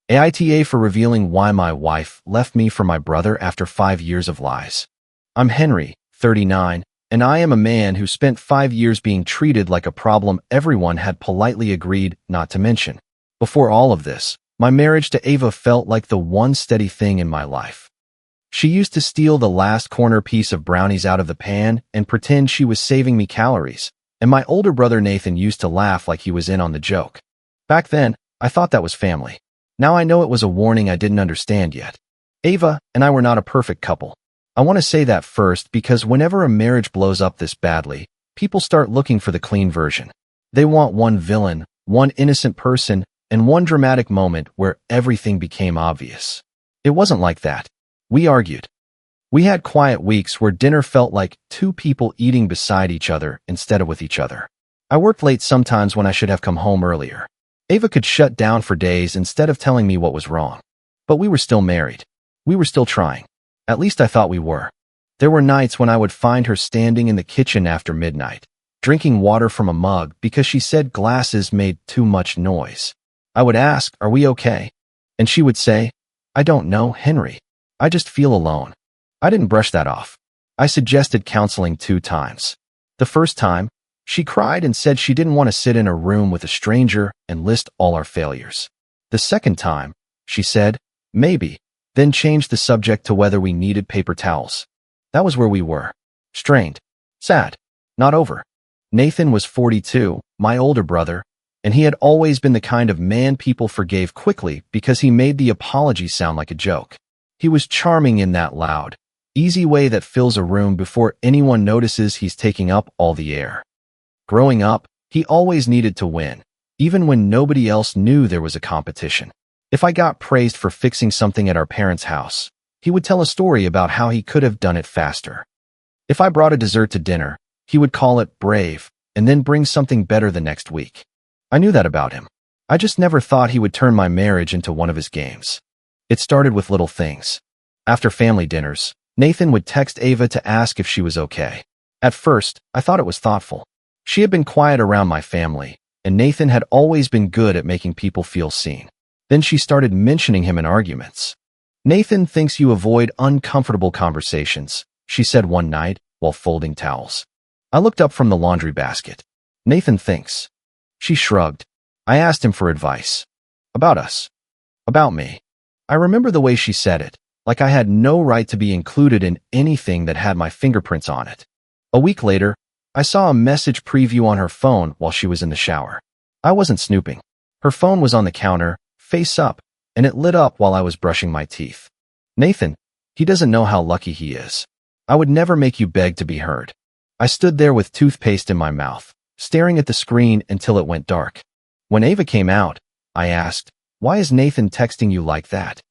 AITA for revealing why my wife left me for my brother after 5 years of lies. I'm Henry, 39, and I am a man who spent 5 years being treated like a problem everyone had politely agreed not to mention. Before all of this, my marriage to Ava felt like the one steady thing in my life. She used to steal the last corner piece of brownies out of the pan and pretend she was saving me calories, and my older brother Nathan used to laugh like he was in on the joke. Back then, I thought that was family. Now I know it was a warning I didn't understand yet. Ava and I were not a perfect couple. I want to say that first because whenever a marriage blows up this badly, people start looking for the clean version. They want one villain, one innocent person, and one dramatic moment where everything became obvious. It wasn't like that. We argued. We had quiet weeks where dinner felt like two people eating beside each other instead of with each other. I worked late sometimes when I should have come home earlier. Ava could shut down for days instead of telling me what was wrong. But we were still married. We were still trying. At least I thought we were. There were nights when I would find her standing in the kitchen after midnight, drinking water from a mug because she said glasses made too much noise. I would ask, "Are we okay?" And she would say, "I don't know, Henry. I just feel alone." I didn't brush that off. I suggested counseling 2 times. The first time, she cried and said she didn't want to sit in a room with a stranger and list all our failures. The second time, she said, maybe, then changed the subject to whether we needed paper towels. That was where we were. Strained. Sad. Not over. Nathan was 42, my older brother, and he had always been the kind of man people forgave quickly because he made the apology sound like a joke. He was charming in that loud, easy way that fills a room before anyone notices he's taking up all the air. Growing up, he always needed to win, even when nobody else knew there was a competition. If I got praised for fixing something at our parents' house, he would tell a story about how he could have done it faster. If I brought a dessert to dinner, he would call it brave and then bring something better the next week. I knew that about him. I just never thought he would turn my marriage into one of his games. It started with little things. After family dinners, Nathan would text Ava to ask if she was okay. At first, I thought it was thoughtful. She had been quiet around my family, and Nathan had always been good at making people feel seen. Then she started mentioning him in arguments. "Nathan thinks you avoid uncomfortable conversations," she said one night while folding towels. I looked up from the laundry basket. "Nathan thinks." She shrugged. I asked him for advice. About us. About me. I remember the way she said it, like I had no right to be included in anything that had my fingerprints on it. A week later, I saw a message preview on her phone while she was in the shower. I wasn't snooping. Her phone was on the counter, face up, and it lit up while I was brushing my teeth. "Nathan, he doesn't know how lucky he is. I would never make you beg to be heard." I stood there with toothpaste in my mouth, staring at the screen until it went dark. When Ava came out, I asked, "Why is Nathan texting you like that?"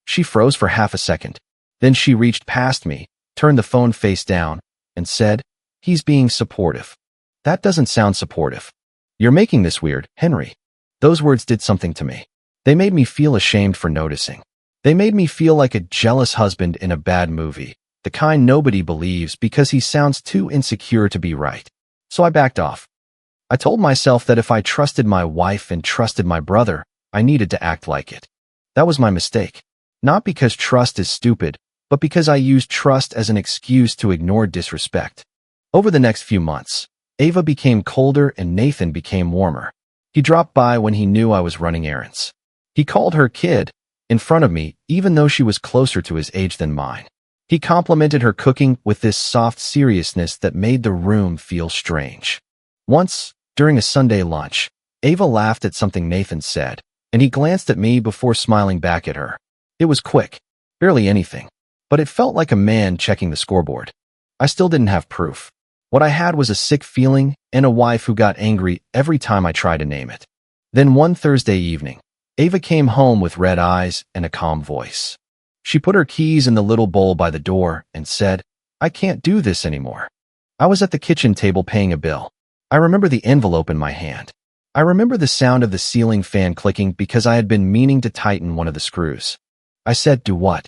She froze for half a second. Then she reached past me, turned the phone face down, and said, "He's being supportive." That doesn't sound supportive. "You're making this weird, Henry." Those words did something to me. They made me feel ashamed for noticing. They made me feel like a jealous husband in a bad movie, the kind nobody believes because he sounds too insecure to be right. So I backed off. I told myself that if I trusted my wife and trusted my brother, I needed to act like it. That was my mistake. Not because trust is stupid, but because I used trust as an excuse to ignore disrespect. Over the next few months, Ava became colder and Nathan became warmer. He dropped by when he knew I was running errands. He called her kid in front of me, even though she was closer to his age than mine. He complimented her cooking with this soft seriousness that made the room feel strange. Once, during a Sunday lunch, Ava laughed at something Nathan said, and he glanced at me before smiling back at her. It was quick, barely anything, but it felt like a man checking the scoreboard. I still didn't have proof. What I had was a sick feeling and a wife who got angry every time I tried to name it. Then one Thursday evening, Ava came home with red eyes and a calm voice. She put her keys in the little bowl by the door and said, "I can't do this anymore." I was at the kitchen table paying a bill. I remember the envelope in my hand. I remember the sound of the ceiling fan clicking because I had been meaning to tighten one of the screws. I said, "Do what?"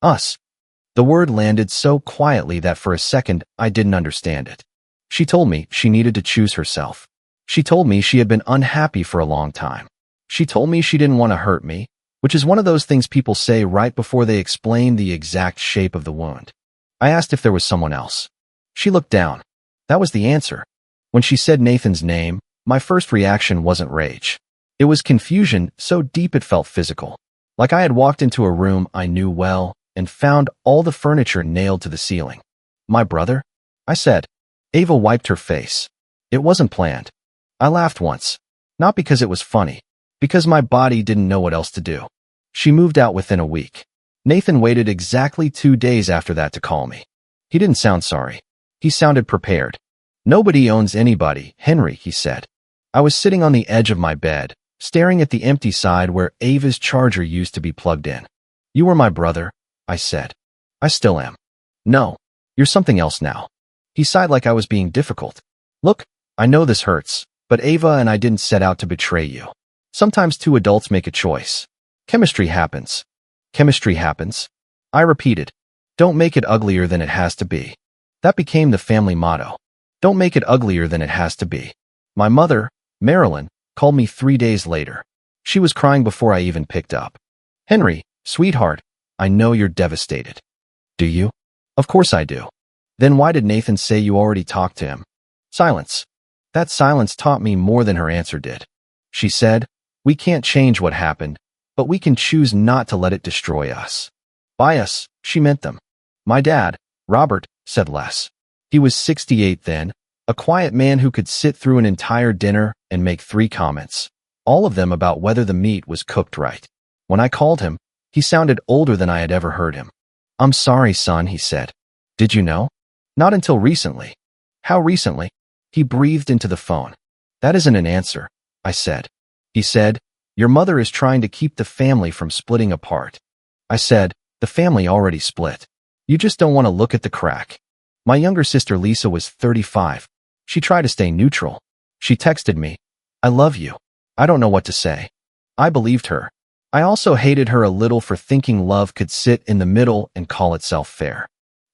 "Us." The word landed so quietly that for a second I didn't understand it. She told me she needed to choose herself. She told me she had been unhappy for a long time. She told me she didn't want to hurt me, which is one of those things people say right before they explain the exact shape of the wound. I asked if there was someone else. She looked down. That was the answer. When she said Nathan's name, my first reaction wasn't rage. It was confusion so deep it felt physical. Like I had walked into a room I knew well and found all the furniture nailed to the ceiling. My brother? I said. Ava wiped her face. It wasn't planned. I laughed once. Not because it was funny. Because my body didn't know what else to do. She moved out within a week. Nathan waited exactly 2 days after that to call me. He didn't sound sorry. He sounded prepared. Nobody owns anybody, Henry, he said. I was sitting on the edge of my bed, staring at the empty side where Ava's charger used to be plugged in. You were my brother, I said. I still am. No, you're something else now. He sighed like I was being difficult. Look, I know this hurts, but Ava and I didn't set out to betray you. Sometimes two adults make a choice. Chemistry happens. Chemistry happens. I repeated. Don't make it uglier than it has to be. That became the family motto. Don't make it uglier than it has to be. My mother, Marilyn, called me 3 days later. She was crying before I even picked up. Henry, sweetheart, I know you're devastated. Do you? Of course I do. Then why did Nathan say you already talked to him? Silence. That silence taught me more than her answer did. She said, we can't change what happened, but we can choose not to let it destroy us. By us, she meant them. My dad, Robert, said less. He was 68 then, a quiet man who could sit through an entire dinner and make 3 comments, all of them about whether the meat was cooked right. When I called him, he sounded older than I had ever heard him. I'm sorry, son, he said. Did you know? Not until recently. How recently? He breathed into the phone. That isn't an answer, I said. He said, your mother is trying to keep the family from splitting apart. I said, the family already split. You just don't want to look at the crack. My younger sister Lisa was 35. She tried to stay neutral. She texted me, I love you. I don't know what to say. I believed her. I also hated her a little for thinking love could sit in the middle and call itself fair.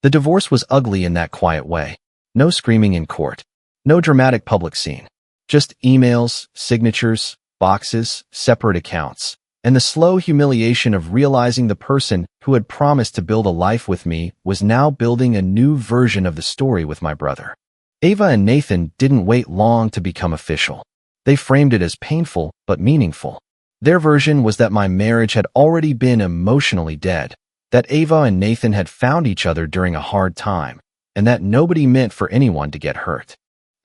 The divorce was ugly in that quiet way. No screaming in court. No dramatic public scene. Just emails, signatures, boxes, separate accounts, and the slow humiliation of realizing the person who had promised to build a life with me was now building a new version of the story with my brother. Ava and Nathan didn't wait long to become official. They framed it as painful but meaningful. Their version was that my marriage had already been emotionally dead, that Ava and Nathan had found each other during a hard time, and that nobody meant for anyone to get hurt.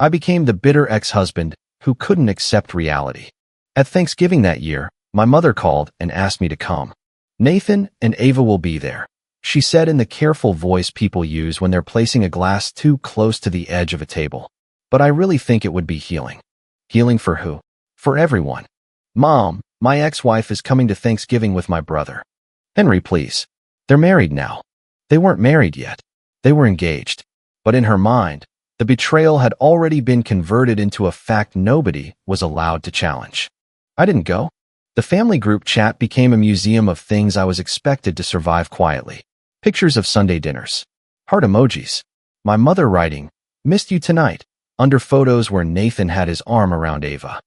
I became the bitter ex-husband who couldn't accept reality. At Thanksgiving that year, my mother called and asked me to come. Nathan and Ava will be there, she said in the careful voice people use when they're placing a glass too close to the edge of a table. But I really think it would be healing. Healing for who? For everyone. Mom, my ex-wife is coming to Thanksgiving with my brother. Henry, please. They're married now. They weren't married yet. They were engaged. But in her mind, the betrayal had already been converted into a fact nobody was allowed to challenge. I didn't go. The family group chat became a museum of things I was expected to survive quietly. Pictures of Sunday dinners. Heart emojis. My mother writing, missed you tonight, under photos where Nathan had his arm around Ava.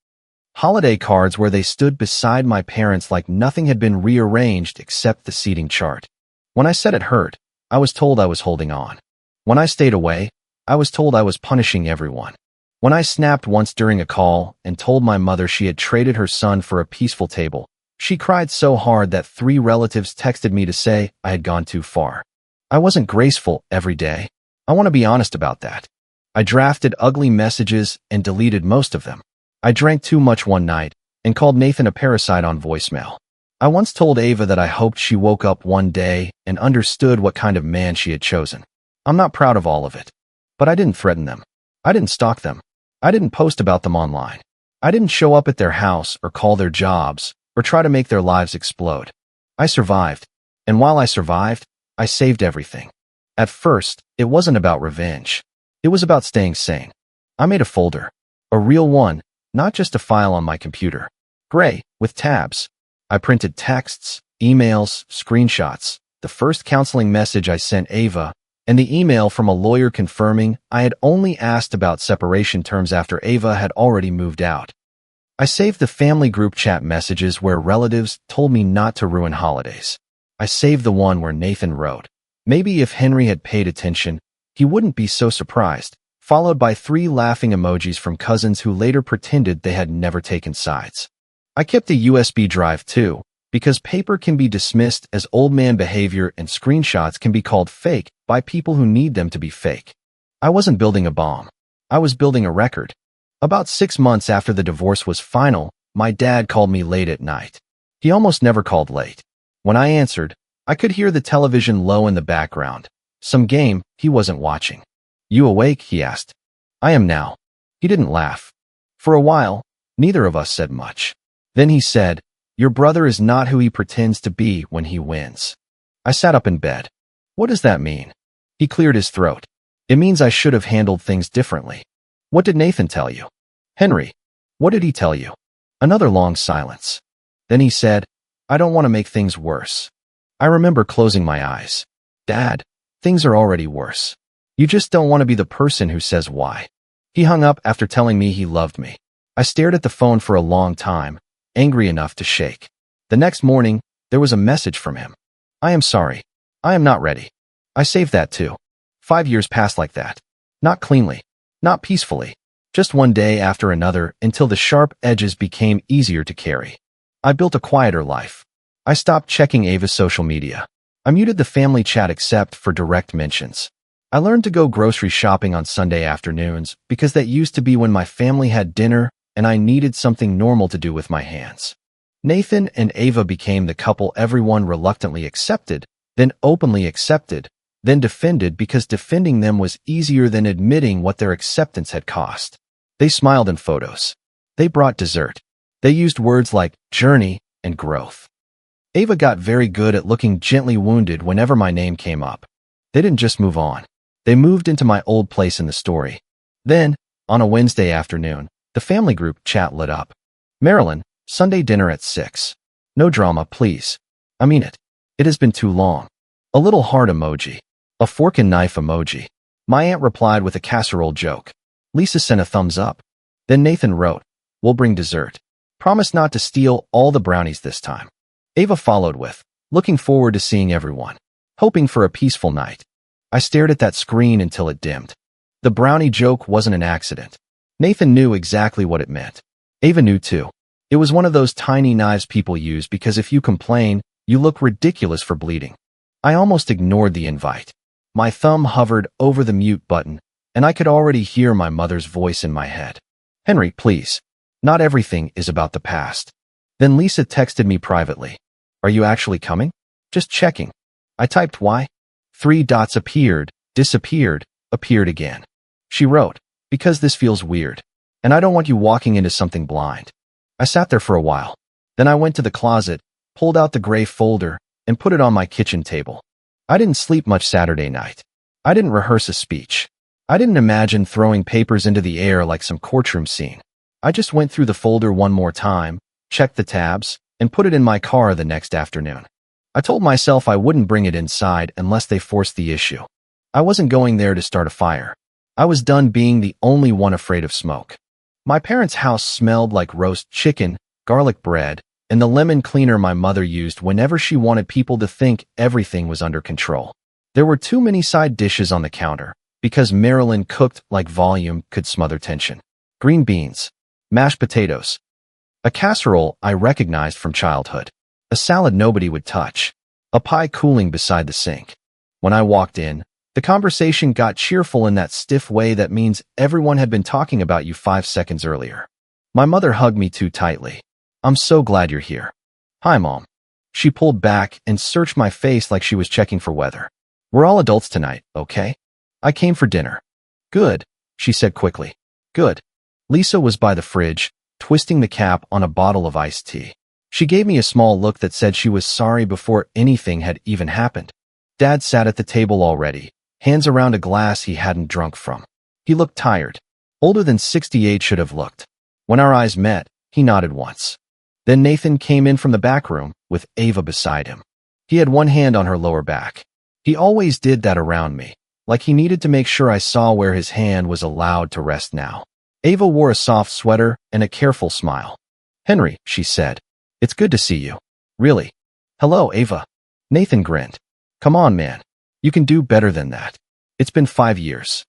Holiday cards where they stood beside my parents like nothing had been rearranged except the seating chart. When I said it hurt, I was told I was holding on. When I stayed away, I was told I was punishing everyone. When I snapped once during a call and told my mother she had traded her son for a peaceful table, she cried so hard that 3 relatives texted me to say I had gone too far. I wasn't graceful every day. I want to be honest about that. I drafted ugly messages and deleted most of them. I drank too much one night and called Nathan a parasite on voicemail. I once told Ava that I hoped she woke up one day and understood what kind of man she had chosen. I'm not proud of all of it. But I didn't threaten them. I didn't stalk them. I didn't post about them online. I didn't show up at their house or call their jobs or try to make their lives explode. I survived. And while I survived, I saved everything. At first, it wasn't about revenge. It was about staying sane. I made a folder. A real one, not just a file on my computer. Gray, with tabs. I printed texts, emails, screenshots, the first counseling message I sent Ava, and the email from a lawyer confirming I had only asked about separation terms after Ava had already moved out. I saved the family group chat messages where relatives told me not to ruin holidays. I saved the one where Nathan wrote, "Maybe if Henry had paid attention, he wouldn't be so surprised," followed by 3 laughing emojis from cousins who later pretended they had never taken sides. I kept a USB drive too, because paper can be dismissed as old man behavior and screenshots can be called fake by people who need them to be fake. I wasn't building a bomb. I was building a record. About 6 months after the divorce was final, my dad called me late at night. He almost never called late. When I answered, I could hear the television low in the background. Some game he wasn't watching. "You awake?" he asked. "I am now." He didn't laugh. For a while, neither of us said much. Then he said, "Your brother is not who he pretends to be when he wins." I sat up in bed. "What does that mean?" He cleared his throat. "It means I should have handled things differently." "What did Nathan tell you?" "Henry, what did he tell you?" Another long silence. Then he said, "I don't want to make things worse." I remember closing my eyes. "Dad, things are already worse. You just don't want to be the person who says why." He hung up after telling me he loved me. I stared at the phone for a long time, angry enough to shake. The next morning, there was a message from him. "I am sorry. I am not ready." I saved that too. 5 years passed like that. Not cleanly. Not peacefully. Just one day after another until the sharp edges became easier to carry. I built a quieter life. I stopped checking Ava's social media. I muted the family chat except for direct mentions. I learned to go grocery shopping on Sunday afternoons because that used to be when my family had dinner and I needed something normal to do with my hands. Nathan and Ava became the couple everyone reluctantly accepted, then openly accepted, then defended because defending them was easier than admitting what their acceptance had cost. They smiled in photos. They brought dessert. They used words like journey and growth. Ava got very good at looking gently wounded whenever my name came up. They didn't just move on. They moved into my old place in the story. Then, on a Wednesday afternoon, the family group chat lit up. "Marilyn, Sunday dinner at 6. No drama, please. I mean it. It has been too long." A little heart emoji. A fork and knife emoji. My aunt replied with a casserole joke. Lisa sent a thumbs up. Then Nathan wrote, "We'll bring dessert. Promise not to steal all the brownies this time." Ava followed with, "Looking forward to seeing everyone. Hoping for a peaceful night." I stared at that screen until it dimmed. The brownie joke wasn't an accident. Nathan knew exactly what it meant. Ava knew too. It was one of those tiny knives people use because if you complain, you look ridiculous for bleeding. I almost ignored the invite. My thumb hovered over the mute button, and I could already hear my mother's voice in my head. "Henry, please. Not everything is about the past." Then Lisa texted me privately. "Are you actually coming? Just checking." I typed why. 3 dots appeared, disappeared, appeared again. She wrote, "Because this feels weird, and I don't want you walking into something blind." I sat there for a while. Then I went to the closet, pulled out the gray folder, and put it on my kitchen table. I didn't sleep much Saturday night. I didn't rehearse a speech. I didn't imagine throwing papers into the air like some courtroom scene. I just went through the folder one more time, checked the tabs, and put it in my car the next afternoon. I told myself I wouldn't bring it inside unless they forced the issue. I wasn't going there to start a fire. I was done being the only one afraid of smoke. My parents' house smelled like roast chicken, garlic bread, and the lemon cleaner my mother used whenever she wanted people to think everything was under control. There were too many side dishes on the counter, because Marilyn cooked like volume could smother tension. Green beans, mashed potatoes, a casserole I recognized from childhood, a salad nobody would touch, a pie cooling beside the sink. When I walked in, the conversation got cheerful in that stiff way that means everyone had been talking about you 5 seconds earlier. My mother hugged me too tightly. "I'm so glad you're here." "Hi, Mom." She pulled back and searched my face like she was checking for weather. "We're all adults tonight, okay? I came for dinner." "Good," she said quickly. "Good." Lisa was by the fridge, twisting the cap on a bottle of iced tea. She gave me a small look that said she was sorry before anything had even happened. Dad sat at the table already, hands around a glass he hadn't drunk from. He looked tired. Older than 68 should have looked. When our eyes met, he nodded once. Then Nathan came in from the back room, with Ava beside him. He had one hand on her lower back. He always did that around me, like he needed to make sure I saw where his hand was allowed to rest now. Ava wore a soft sweater and a careful smile. Henry, she said. It's good to see you. Really? Hello, Ava. Nathan grinned. Come on, man. You can do better than that. It's been 5 years.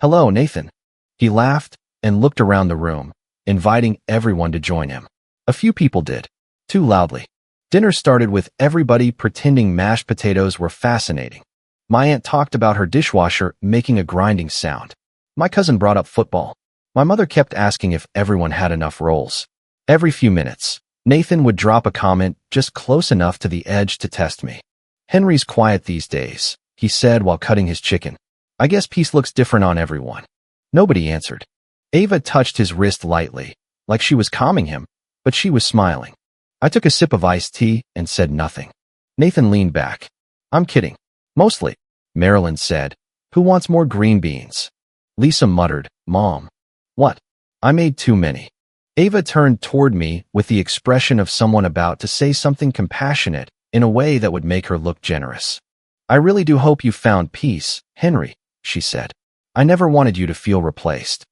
Hello, Nathan. He laughed and looked around the room, inviting everyone to join him. A few people did. Too loudly. Dinner started with everybody pretending mashed potatoes were fascinating. My aunt talked about her dishwasher making a grinding sound. My cousin brought up football. My mother kept asking if everyone had enough rolls. Every few minutes, Nathan would drop a comment just close enough to the edge to test me. Henry's quiet these days, he said while cutting his chicken. I guess peace looks different on everyone. Nobody answered. Ava touched his wrist lightly, like she was calming him, but she was smiling. I took a sip of iced tea and said nothing. Nathan leaned back. I'm kidding. Mostly. Marilyn said. Who wants more green beans? Lisa muttered, Mom. What? I made too many. Ava turned toward me with the expression of someone about to say something compassionate in a way that would make her look generous. I really do hope you found peace, Henry, she said. I never wanted you to feel replaced.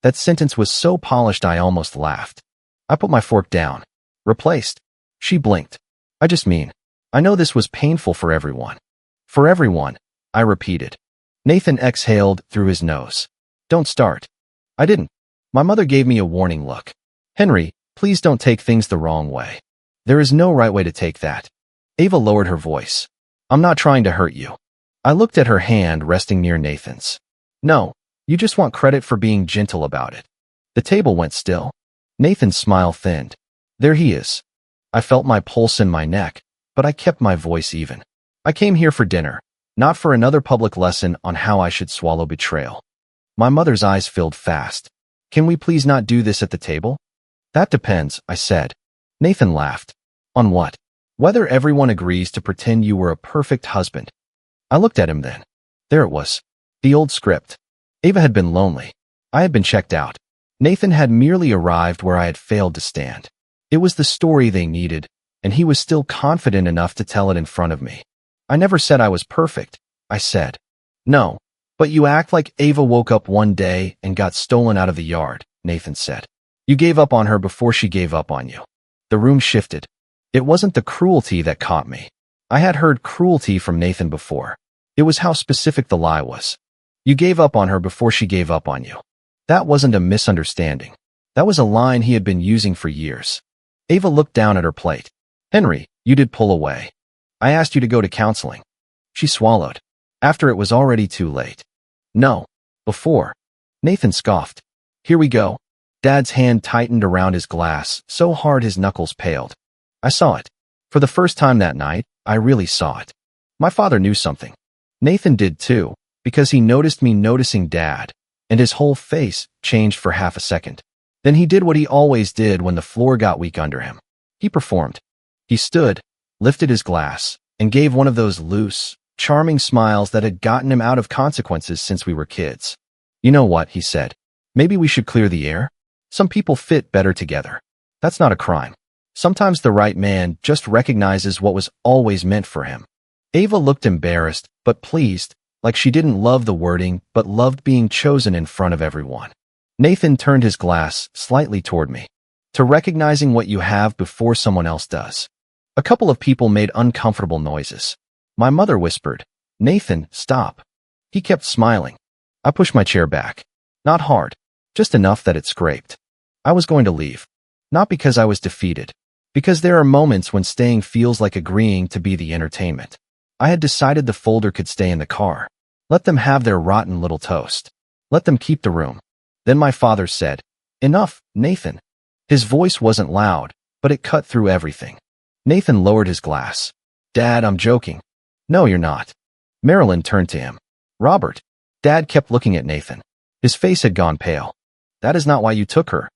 That sentence was so polished I almost laughed. I put my fork down. Replaced? She blinked. I just mean, I know this was painful for everyone. For everyone, I repeated. Nathan exhaled through his nose. Don't start. I didn't. My mother gave me a warning look. Henry, please don't take things the wrong way. There is no right way to take that. Ava lowered her voice. I'm not trying to hurt you. I looked at her hand resting near Nathan's. No, you just want credit for being gentle about it. The table went still. Nathan's smile thinned. There he is. I felt my pulse in my neck, but I kept my voice even. I came here for dinner, not for another public lesson on how I should swallow betrayal. My mother's eyes filled fast. Can we please not do this at the table? That depends, I said. Nathan laughed. On what? Whether everyone agrees to pretend you were a perfect husband. I looked at him then. There it was. The old script. Ava had been lonely. I had been checked out. Nathan had merely arrived where I had failed to stand. It was the story they needed, and he was still confident enough to tell it in front of me. I never said I was perfect, I said. No, but you act like Ava woke up one day and got stolen out of the yard, Nathan said. You gave up on her before she gave up on you. The room shifted. It wasn't the cruelty that caught me. I had heard cruelty from Nathan before. It was how specific the lie was. You gave up on her before she gave up on you. That wasn't a misunderstanding. That was a line he had been using for years. Ava looked down at her plate. Henry, you did pull away. I asked you to go to counseling. She swallowed. After it was already too late. No. Before. Nathan scoffed. Here we go. Dad's hand tightened around his glass, so hard his knuckles paled. I saw it. For the first time that night, I really saw it. My father knew something. Nathan did too, because he noticed me noticing Dad, and his whole face changed for half a second. Then he did what he always did when the floor got weak under him. He performed. He stood, lifted his glass, and gave one of those loose, charming smiles that had gotten him out of consequences since we were kids. You know what, he said. Maybe we should clear the air? Some people fit better together. That's not a crime. Sometimes the right man just recognizes what was always meant for him. Ava looked embarrassed, but pleased, like she didn't love the wording, but loved being chosen in front of everyone. Nathan turned his glass slightly toward me. To recognizing what you have before someone else does. A couple of people made uncomfortable noises. My mother whispered, Nathan, stop. He kept smiling. I pushed my chair back. Not hard, just enough that it scraped. I was going to leave. Not because I was defeated. Because there are moments when staying feels like agreeing to be the entertainment. I had decided the folder could stay in the car. Let them have their rotten little toast. Let them keep the room. Then my father said, Enough, Nathan. His voice wasn't loud, but it cut through everything. Nathan lowered his glass. Dad, I'm joking. No, you're not. Marilyn turned to him. Robert. Dad kept looking at Nathan. His face had gone pale. That is not why you took her.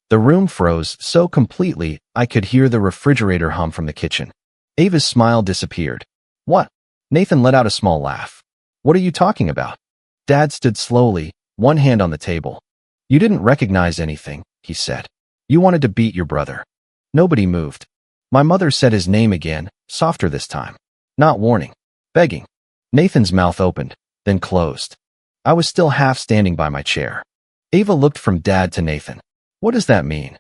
The room froze so completely I could hear the refrigerator hum from the kitchen. Ava's smile disappeared. What? Nathan let out a small laugh. What are you talking about? Dad stood slowly, one hand on the table. You didn't recognize anything, he said. You wanted to beat your brother. Nobody moved. My mother said his name again, softer this time. Not warning. Begging. Nathan's mouth opened, then closed. I was still half standing by my chair. Ava looked from Dad to Nathan. What does that mean?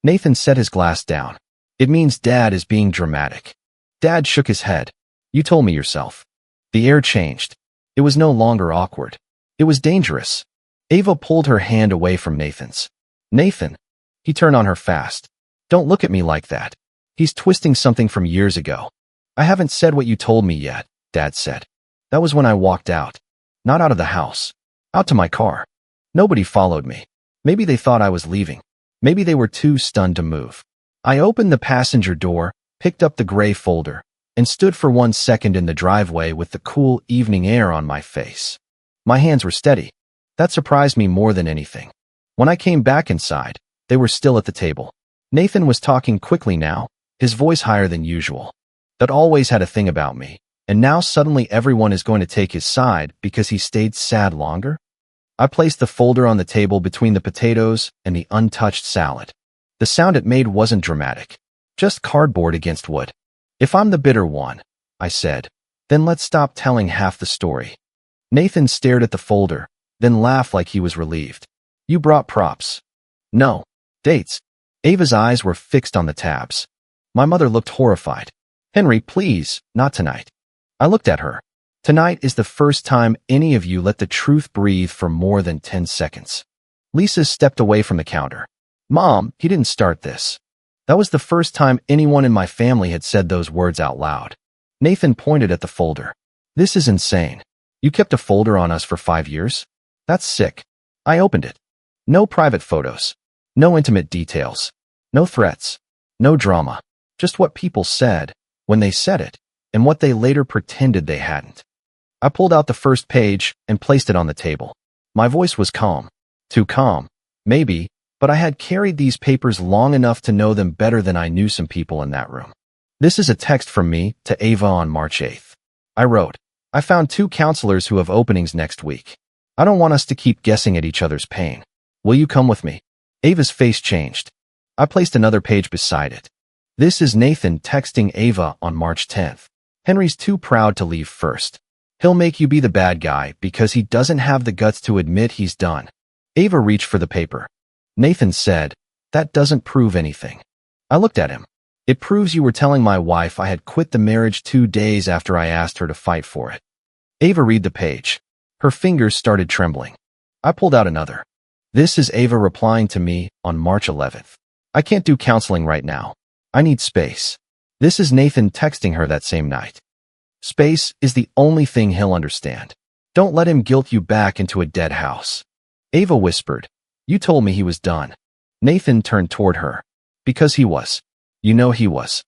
Nathan set his glass down. It means Dad is being dramatic. Dad shook his head. You told me yourself. The air changed. It was no longer awkward. It was dangerous. Ava pulled her hand away from Nathan's. Nathan. He turned on her fast. Don't look at me like that. He's twisting something from years ago. I haven't said what you told me yet, Dad said. That was when I walked out. Not out of the house. Out to my car. Nobody followed me. Maybe they thought I was leaving. Maybe they were too stunned to move. I opened the passenger door, picked up the gray folder, and stood for 1 second in the driveway with the cool evening air on my face. My hands were steady. That surprised me more than anything. When I came back inside, they were still at the table. Nathan was talking quickly now, his voice higher than usual. That always had a thing about me, and now suddenly everyone is going to take his side because he stayed sad longer? I placed the folder on the table between the potatoes and the untouched salad. The sound it made wasn't dramatic, just cardboard against wood. If I'm the bitter one, I said, then let's stop telling half the story. Nathan stared at the folder, then laughed like he was relieved. You brought props. No. Dates. Ava's eyes were fixed on the tabs. My mother looked horrified. Henry, please, not tonight. I looked at her. Tonight is the first time any of you let the truth breathe for more than 10 seconds. Lisa stepped away from the counter. Mom, he didn't start this. That was the first time anyone in my family had said those words out loud. Nathan pointed at the folder. This is insane. You kept a folder on us for 5 years? That's sick. I opened it. No private photos. No intimate details. No threats. No drama. Just what people said, when they said it, and what they later pretended they hadn't. I pulled out the first page and placed it on the table. My voice was calm. Too calm, maybe, but I had carried these papers long enough to know them better than I knew some people in that room. This is a text from me to Ava on March 8th. I wrote, I found 2 counselors who have openings next week. I don't want us to keep guessing at each other's pain. Will you come with me? Ava's face changed. I placed another page beside it. This is Nathan texting Ava on March 10th. Henry's too proud to leave first. He'll make you be the bad guy because he doesn't have the guts to admit he's done. Ava reached for the paper. Nathan said, that doesn't prove anything. I looked at him. It proves you were telling my wife I had quit the marriage 2 days after I asked her to fight for it. Ava read the page. Her fingers started trembling. I pulled out another. This is Ava replying to me on March 11th. I can't do counseling right now. I need space. This is Nathan texting her that same night. Space is the only thing he'll understand. Don't let him guilt you back into a dead house. Ava whispered, you told me he was done. Nathan turned toward her. Because he was. You know he was.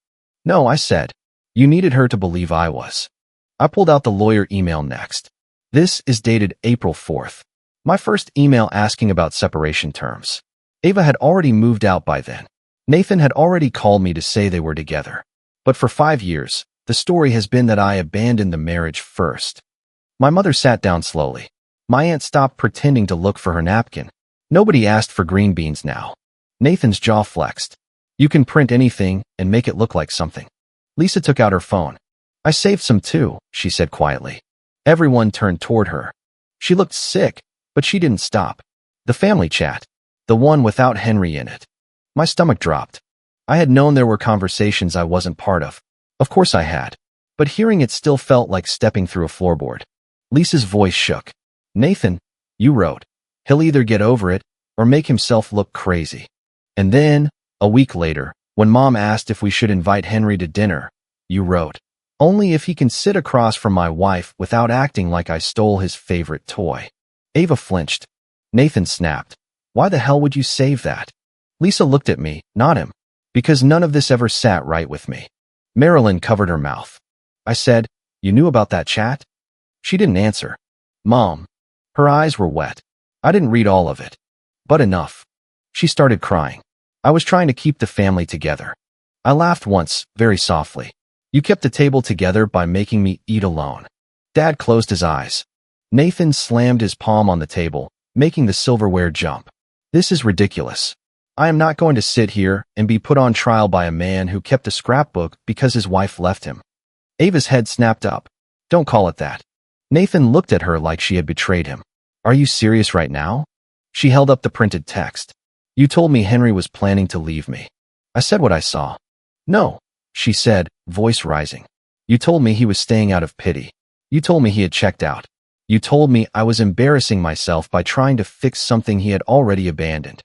No, I said. You needed her to believe I was. I pulled out the lawyer email next. This is dated April 4th. My first email asking about separation terms. Ava had already moved out by then. Nathan had already called me to say they were together. But for 5 years, the story has been that I abandoned the marriage first. My mother sat down slowly. My aunt stopped pretending to look for her napkin. Nobody asked for green beans now. Nathan's jaw flexed. You can print anything and make it look like something. Lisa took out her phone. I saved some too, she said quietly. Everyone turned toward her. She looked sick, but she didn't stop. The family chat. The one without Henry in it. My stomach dropped. I had known there were conversations I wasn't part of. Of course I had. But hearing it still felt like stepping through a floorboard. Lisa's voice shook. Nathan, you wrote. He'll either get over it or make himself look crazy. And then, a week later, when Mom asked if we should invite Henry to dinner, you wrote, only if he can sit across from my wife without acting like I stole his favorite toy. Ava flinched. Nathan snapped. Why the hell would you save that? Lisa looked at me, not him, because none of this ever sat right with me. Marilyn covered her mouth. I said, you knew about that chat? She didn't answer. Mom. Her eyes were wet. I didn't read all of it. But enough. She started crying. I was trying to keep the family together. I laughed once, very softly. You kept the table together by making me eat alone. Dad closed his eyes. Nathan slammed his palm on the table, making the silverware jump. This is ridiculous. I am not going to sit here and be put on trial by a man who kept a scrapbook because his wife left him. Ava's head snapped up. Don't call it that. Nathan looked at her like she had betrayed him. Are you serious right now? She held up the printed text. You told me Henry was planning to leave me. I said what I saw. No, she said, voice rising. You told me he was staying out of pity. You told me he had checked out. You told me I was embarrassing myself by trying to fix something he had already abandoned.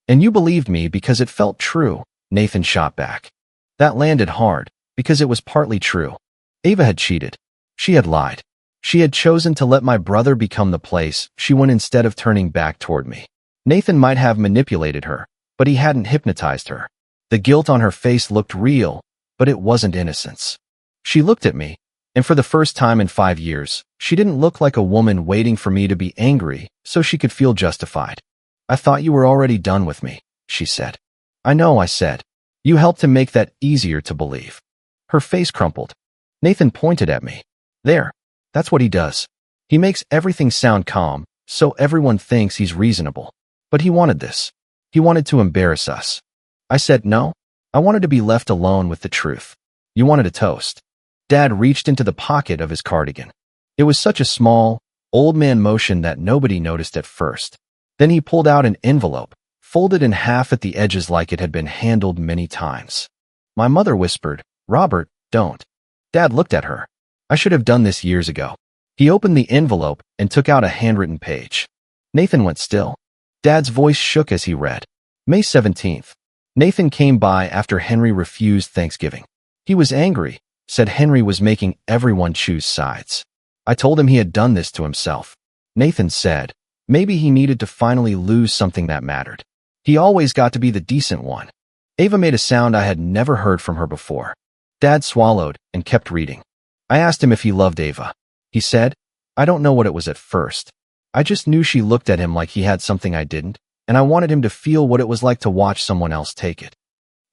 And you believed me because it felt true, Nathan shot back. That landed hard, because it was partly true. Ava had cheated. She had lied. She had chosen to let my brother become the place she went instead of turning back toward me. Nathan might have manipulated her, but he hadn't hypnotized her. The guilt on her face looked real, but it wasn't innocence. She looked at me, and for the first time in 5 years, she didn't look like a woman waiting for me to be angry so she could feel justified. I thought you were already done with me, she said. I know, I said. You helped to make that easier to believe. Her face crumpled. Nathan pointed at me. There. That's what he does. He makes everything sound calm, so everyone thinks he's reasonable. But he wanted this. He wanted to embarrass us. I said no. I wanted to be left alone with the truth. You wanted a toast. Dad reached into the pocket of his cardigan. It was such a small, old man motion that nobody noticed at first. Then he pulled out an envelope, folded in half at the edges like it had been handled many times. My mother whispered, Robert, don't. Dad looked at her. I should have done this years ago. He opened the envelope and took out a handwritten page. Nathan went still. Dad's voice shook as he read. May 17th. Nathan came by after Henry refused Thanksgiving. He was angry, said Henry was making everyone choose sides. I told him he had done this to himself. Nathan said, maybe he needed to finally lose something that mattered. He always got to be the decent one. Ava made a sound I had never heard from her before. Dad swallowed and kept reading. I asked him if he loved Ava. He said, I don't know what it was at first. I just knew she looked at him like he had something I didn't, and I wanted him to feel what it was like to watch someone else take it.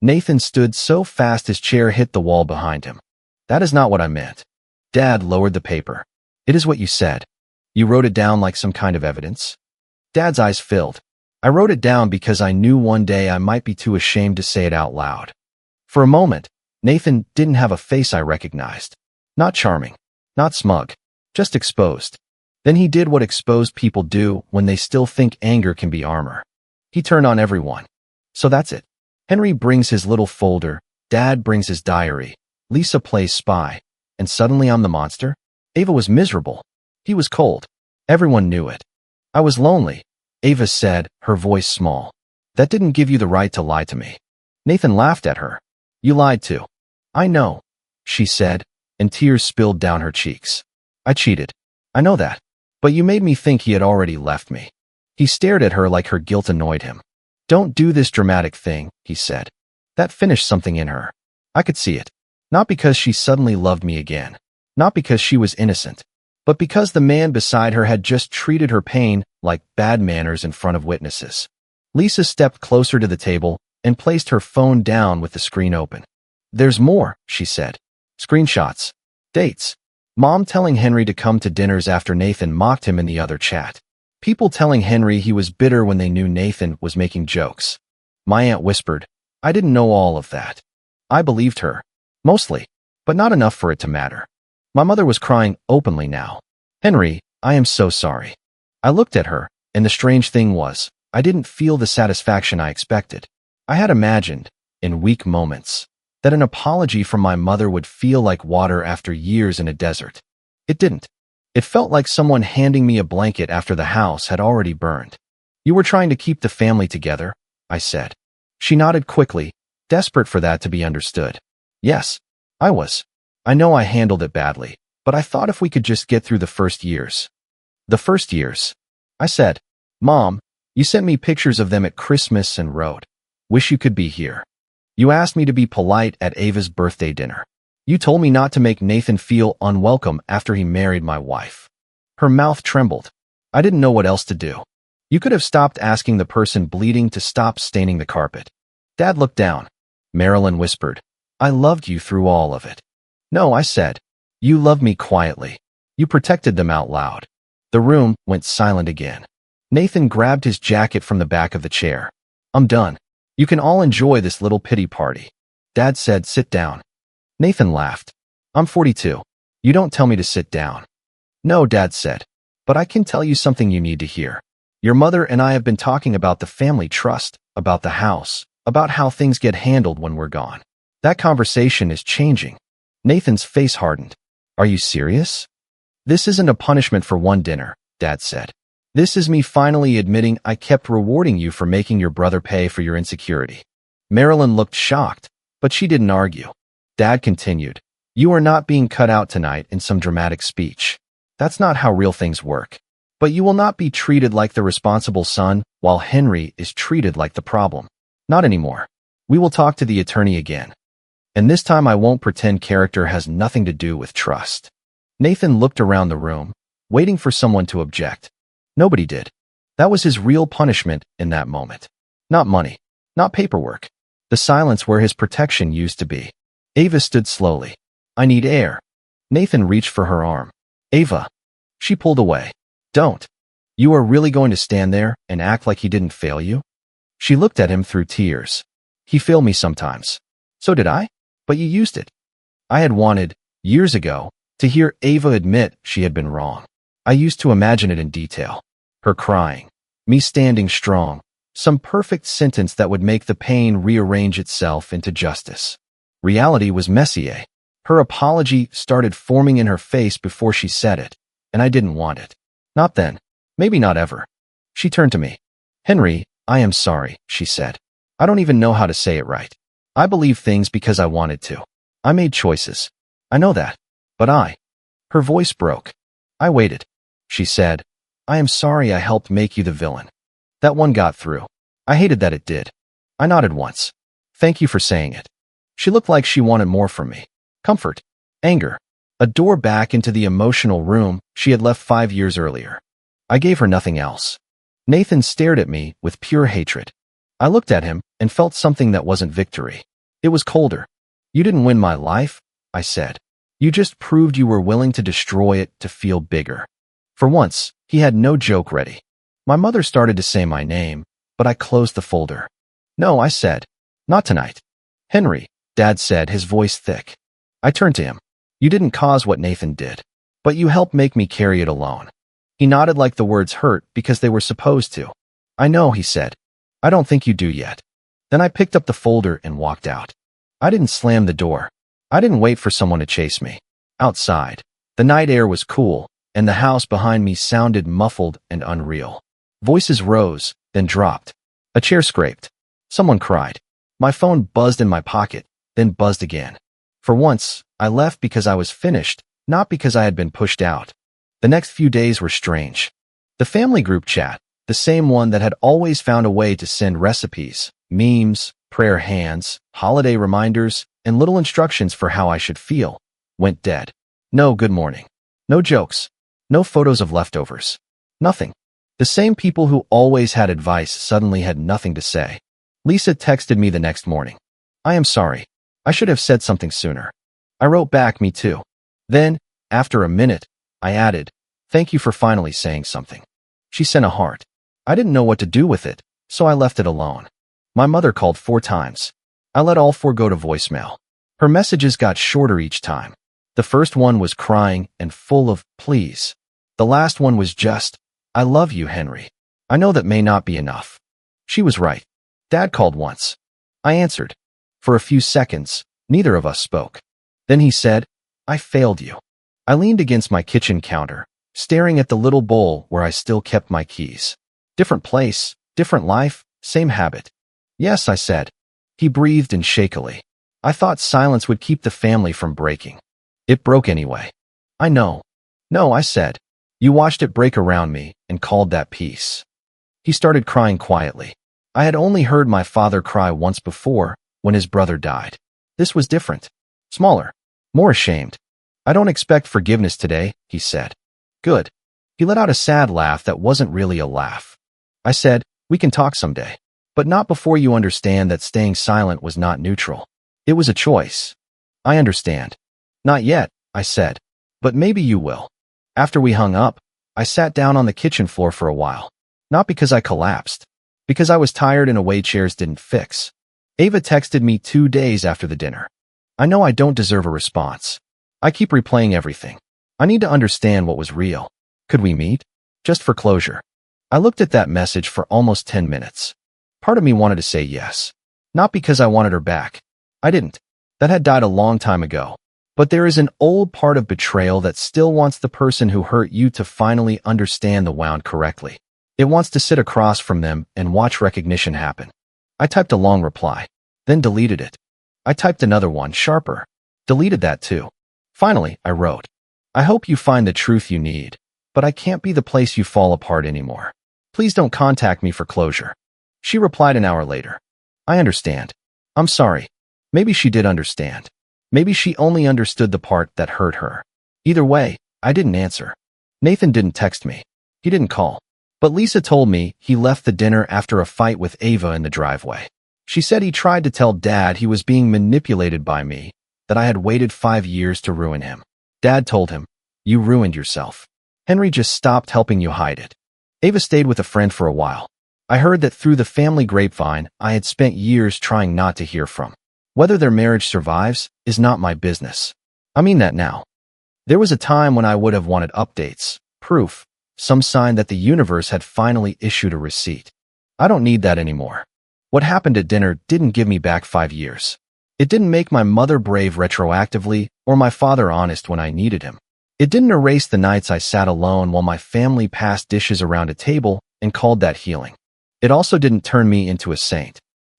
Nathan stood so fast his chair hit the wall behind him. That is not what I meant. Dad lowered the paper. It is what you said. You wrote it down like some kind of evidence? Dad's eyes filled. I wrote it down because I knew one day I might be too ashamed to say it out loud. For a moment, Nathan didn't have a face I recognized. Not charming. Not smug. Just exposed. Then he did what exposed people do when they still think anger can be armor. He turned on everyone. So that's it. Henry brings his little folder, Dad brings his diary, Lisa plays spy, and suddenly I'm the monster? Ava was miserable. He was cold. Everyone knew it. I was lonely, Ava said, her voice small. That didn't give you the right to lie to me. Nathan laughed at her. You lied too. I know, she said, and tears spilled down her cheeks. I cheated. I know that. But you made me think he had already left me. He stared at her like her guilt annoyed him. Don't do this dramatic thing, he said. That finished something in her. I could see it. Not because she suddenly loved me again. Not because she was innocent. But because the man beside her had just treated her pain like bad manners in front of witnesses. Lisa stepped closer to the table and placed her phone down with the screen open. There's more, she said. Screenshots. Dates. Mom telling Henry to come to dinners after Nathan mocked him in the other chat. People telling Henry he was bitter when they knew Nathan was making jokes. My aunt whispered, I didn't know all of that. I believed her. Mostly. But not enough for it to matter. My mother was crying openly now. Henry, I am so sorry. I looked at her, and the strange thing was, I didn't feel the satisfaction I expected. I had imagined, in weak moments, that an apology from my mother would feel like water after years in a desert. It didn't. It felt like someone handing me a blanket after the house had already burned. You were trying to keep the family together, I said. She nodded quickly, desperate for that to be understood. Yes, I was. I know I handled it badly, but I thought if we could just get through the first years. The first years. I said, Mom, you sent me pictures of them at Christmas and wrote, wish you could be here. You asked me to be polite at Ava's birthday dinner. You told me not to make Nathan feel unwelcome after he married my wife. Her mouth trembled. I didn't know what else to do. You could have stopped asking the person bleeding to stop staining the carpet. Dad looked down. Marilyn whispered, I loved you through all of it. No, I said. You loved me quietly. You protected them out loud. The room went silent again. Nathan grabbed his jacket from the back of the chair. I'm done. You can all enjoy this little pity party. Dad said, sit down. Nathan laughed. I'm 42. You don't tell me to sit down. No, Dad said. But I can tell you something you need to hear. Your mother and I have been talking about the family trust, about the house, about how things get handled when we're gone. That conversation is changing. Nathan's face hardened. Are you serious? This isn't a punishment for one dinner, Dad said. This is me finally admitting I kept rewarding you for making your brother pay for your insecurity. Marilyn looked shocked, but she didn't argue. Dad continued. You are not being cut out tonight in some dramatic speech. That's not how real things work. But you will not be treated like the responsible son while Henry is treated like the problem. Not anymore. We will talk to the attorney again. And this time I won't pretend character has nothing to do with trust. Nathan looked around the room, waiting for someone to object. Nobody did. That was his real punishment in that moment. Not money. Not paperwork. The silence where his protection used to be. Ava stood slowly. I need air. Nathan reached for her arm. Ava. She pulled away. Don't. You are really going to stand there and act like he didn't fail you? She looked at him through tears. He failed me sometimes. So did I? But you used it. I had wanted, years ago, to hear Ava admit she had been wrong. I used to imagine it in detail. Her crying. Me standing strong. Some perfect sentence that would make the pain rearrange itself into justice. Reality was messier. Her apology started forming in her face before she said it, and I didn't want it. Not then. Maybe not ever. She turned to me. Henry, I am sorry, she said. I don't even know how to say it right. I believe things because I wanted to. I made choices. I know that. But Her voice broke. I waited. She said, I am sorry I helped make you the villain. That one got through. I hated that it did. I nodded once. Thank you for saying it. She looked like she wanted more from me. Comfort. Anger. A door back into the emotional room she had left 5 years earlier. I gave her nothing else. Nathan stared at me with pure hatred. I looked at him and felt something that wasn't victory. It was colder. You didn't win my life, I said. You just proved you were willing to destroy it to feel bigger. For once, he had no joke ready. My mother started to say my name, but I closed the folder. No, I said. Not tonight. Henry, Dad said, his voice thick. I turned to him. You didn't cause what Nathan did, but you helped make me carry it alone. He nodded like the words hurt because they were supposed to. I know, he said. I don't think you do yet. Then I picked up the folder and walked out. I didn't slam the door. I didn't wait for someone to chase me. Outside, the night air was cool, and the house behind me sounded muffled and unreal. Voices rose, then dropped. A chair scraped. Someone cried. My phone buzzed in my pocket, then buzzed again. For once, I left because I was finished, not because I had been pushed out. The next few days were strange. The family group chat, the same one that had always found a way to send recipes, memes, prayer hands, holiday reminders, and little instructions for how I should feel, went dead. No good morning. No jokes. No photos of leftovers. Nothing. The same people who always had advice suddenly had nothing to say. Lisa texted me the next morning. I am sorry. I should have said something sooner. I wrote back, me too. Then, after a minute, I added, thank you for finally saying something. She sent a heart. I didn't know what to do with it, so I left it alone. My mother called 4 times. I let all 4 go to voicemail. Her messages got shorter each time. The first one was crying and full of please. The last one was just, I love you, Henry. I know that may not be enough. She was right. Dad called once. I answered. For a few seconds, neither of us spoke. Then he said, I failed you. I leaned against my kitchen counter, staring at the little bowl where I still kept my keys. Different place, different life, same habit. Yes, I said. He breathed in shakily. I thought silence would keep the family from breaking. It broke anyway. I know. No, I said. You watched it break around me and called that peace. He started crying quietly. I had only heard my father cry once before, when his brother died. This was different. Smaller. More ashamed. I don't expect forgiveness today, he said. Good. He let out a sad laugh that wasn't really a laugh. I said, we can talk someday. But not before you understand that staying silent was not neutral. It was a choice. I understand. Not yet, I said. But maybe you will. After we hung up, I sat down on the kitchen floor for a while. Not because I collapsed. Because I was tired in a way chairs didn't fix. Ava texted me 2 days after the dinner. I know I don't deserve a response. I keep replaying everything. I need to understand what was real. Could we meet? Just for closure. I looked at that message for almost 10 minutes. Part of me wanted to say yes. Not because I wanted her back. I didn't. That had died a long time ago. But there is an old part of betrayal that still wants the person who hurt you to finally understand the wound correctly. It wants to sit across from them and watch recognition happen. I typed a long reply, then deleted it. I typed another one, sharper. Deleted that too. Finally, I wrote, I hope you find the truth you need, but I can't be the place you fall apart anymore. Please don't contact me for closure. She replied an hour later. I understand. I'm sorry. Maybe she did understand. Maybe she only understood the part that hurt her. Either way, I didn't answer. Nathan didn't text me. He didn't call. But Lisa told me he left the dinner after a fight with Ava in the driveway. She said he tried to tell Dad he was being manipulated by me, that I had waited 5 years to ruin him. Dad told him, you ruined yourself. Henry just stopped helping you hide it. Ava stayed with a friend for a while. I heard that through the family grapevine I had spent years trying not to hear from. Whether their marriage survives is not my business. I mean that now. There was a time when I would have wanted updates, proof, some sign that the universe had finally issued a receipt. I don't need that anymore. What happened at dinner didn't give me back 5 years. It didn't make my mother brave retroactively or my father honest when I needed him. It didn't erase the nights I sat alone while my family passed dishes around a table and called that healing. It also didn't turn me into a saint.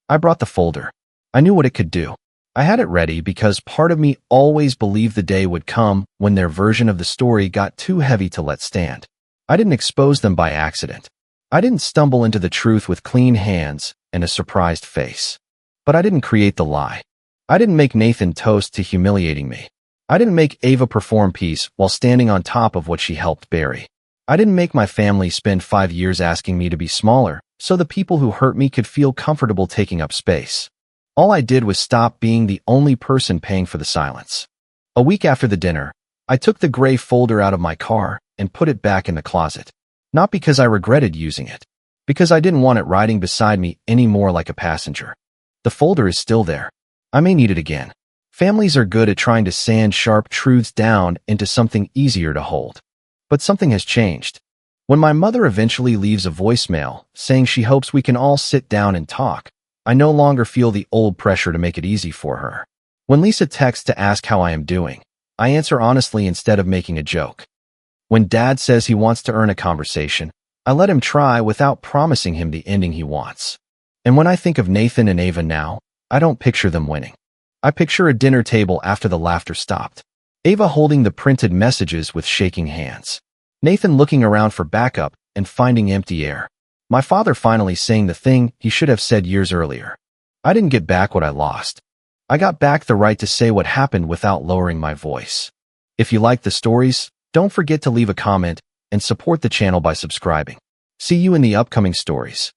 I brought the folder. I knew what it could do. I had it ready because part of me always believed the day would come when their version of the story got too heavy to let stand. I didn't expose them by accident. I didn't stumble into the truth with clean hands and a surprised face. But I didn't create the lie. I didn't make Nathan toast to humiliating me. I didn't make Ava perform peace while standing on top of what she helped bury. I didn't make my family spend 5 years asking me to be smaller so the people who hurt me could feel comfortable taking up space. All I did was stop being the only person paying for the silence. A week after the dinner, I took the gray folder out of my car and put it back in the closet. Not because I regretted using it, because I didn't want it riding beside me anymore like a passenger. The folder is still there. I may need it again. Families are good at trying to sand sharp truths down into something easier to hold. But something has changed. When my mother eventually leaves a voicemail saying she hopes we can all sit down and talk, I no longer feel the old pressure to make it easy for her. When Lisa texts to ask how I am doing, I answer honestly instead of making a joke. When Dad says he wants to earn a conversation, I let him try without promising him the ending he wants. And when I think of Nathan and Ava now, I don't picture them winning. I picture a dinner table after the laughter stopped. Ava holding the printed messages with shaking hands. Nathan looking around for backup and finding empty air. My father finally saying the thing he should have said years earlier. I didn't get back what I lost. I got back the right to say what happened without lowering my voice. If you like the stories, don't forget to leave a comment and support the channel by subscribing. See you in the upcoming stories.